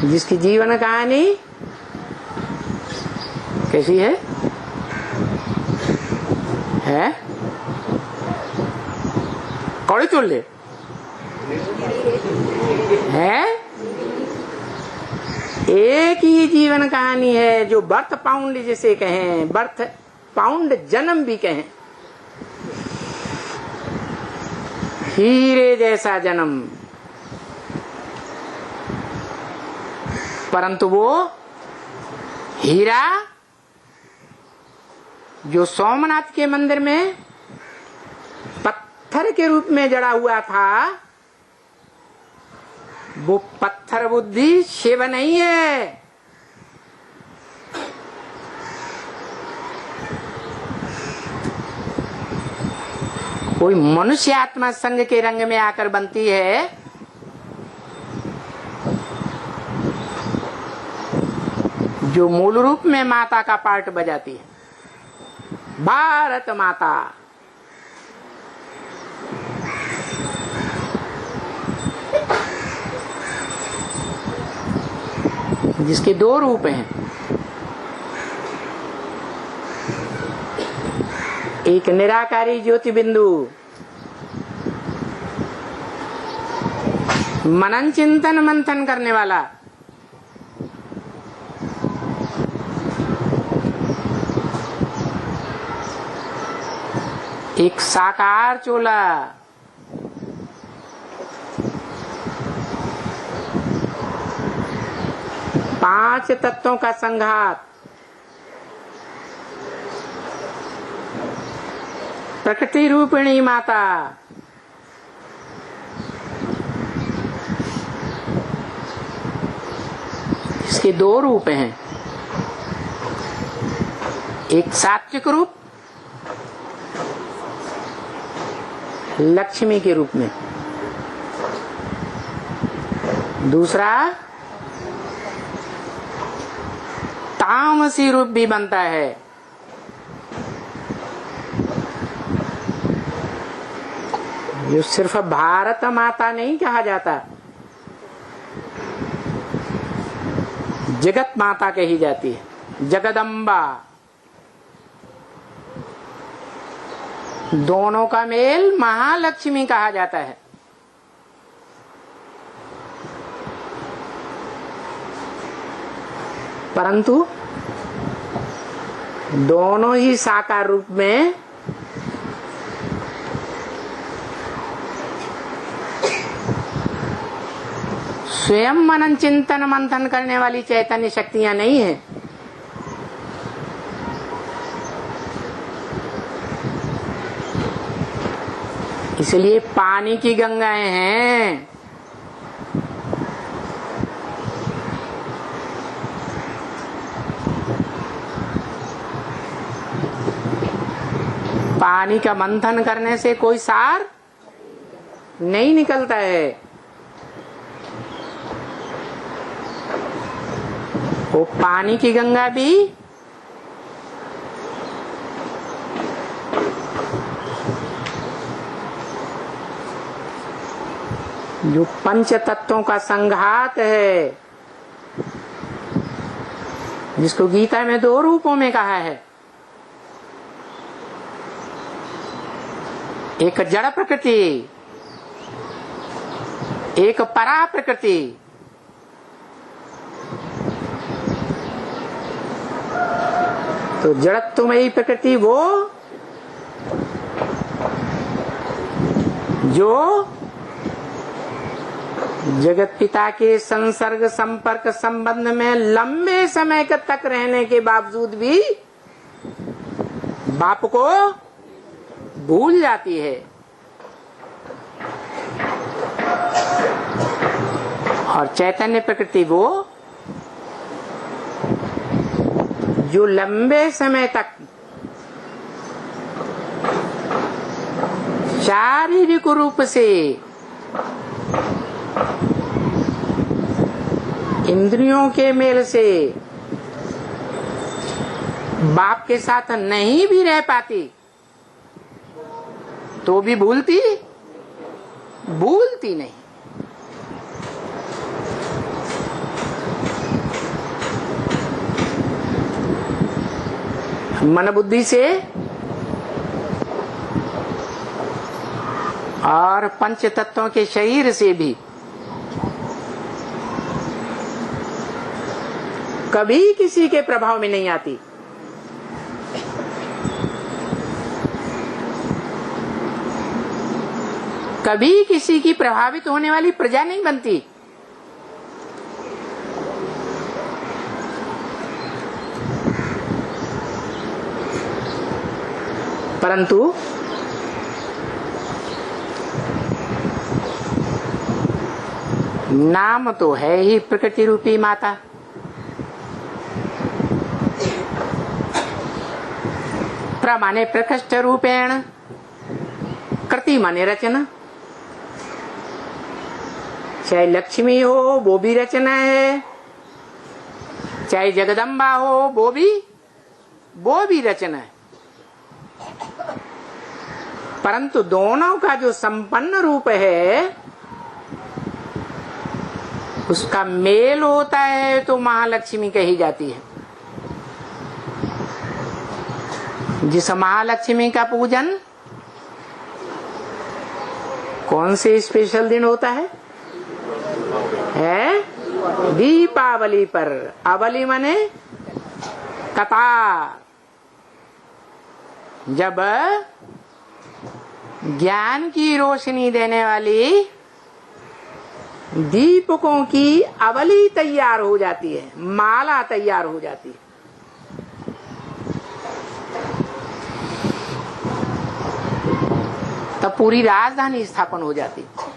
जिसकी जीवन कहानी कैसी है? कौड़ी चोले है। एक ही जीवन कहानी है जो बर्थ पाउंड जिसे कहें, बर्थ पाउंड जन्म भी कहें, हीरे जैसा जन्म। परंतु वो हीरा जो सोमनाथ के मंदिर में पत्थर के रूप में जड़ा हुआ था, वो पत्थर बुद्धि शिव नहीं है। कोई मनुष्य आत्मा संग के रंग में आकर बनती है, जो मूल रूप में माता का पार्ट बजाती है, भारत माता। जिसके दो रूप हैं, एक निराकारी ज्योति बिंदु, मनन चिंतन मंथन करने वाला, एक साकार चोला, पांच तत्वों का संघात, प्रकृति रूपिणी माता। इसके दो रूप हैं, एक सात्विक रूप लक्ष्मी के रूप में, दूसरा तामसी रूप भी बनता है। जो सिर्फ भारत माता नहीं कहा जाता, जगत माता कही जाती है, जगदम्बा। दोनों का मेल महालक्ष्मी कहा जाता है। परंतु दोनों ही साकार रूप में स्वयं मनन चिंतन मंथन करने वाली चैतन्य शक्तियां नहीं है। इसलिए पानी की गंगाएं हैं। पानी का मंथन करने से कोई सार नहीं निकलता है। वो पानी की गंगा भी जो पंच तत्वों का संघात है, जिसको गीता में दो रूपों में कहा है, एक जड़ प्रकृति, एक परा प्रकृति। तो जड़त्वमयी प्रकृति वो जो जगत पिता के संसर्ग संपर्क संबंध में लंबे समय तक रहने के बावजूद भी बाप को भूल जाती है। और चैतन्य प्रकृति वो जो लंबे समय तक शारीरिक रूप से इंद्रियों के मेल से बाप के साथ नहीं भी रह पाती तो भी भूलती नहीं। मन बुद्धि से और पंच तत्वों के शरीर से भी कभी किसी के प्रभाव में नहीं आती। कभी किसी की प्रभावित होने वाली प्रजा नहीं बनती। परंतु नाम तो है ही प्रकृति रूपी माता। प्र माने प्रकृष्ट रूपेण, कृति माने रचना। चाहे लक्ष्मी हो वो भी रचना है, चाहे जगदम्बा हो वो भी रचना है। परंतु दोनों का जो संपन्न रूप है उसका मेल होता है तो महालक्ष्मी कही जाती है। जिस महालक्ष्मी का पूजन कौन से स्पेशल दिन होता है? दीपावली पर। अवली माने कतार। जब ज्ञान की रोशनी देने वाली दीपकों की अवली तैयार हो जाती है, माला तैयार हो जाती है। तब पूरी राजधानी स्थापन हो जाती है।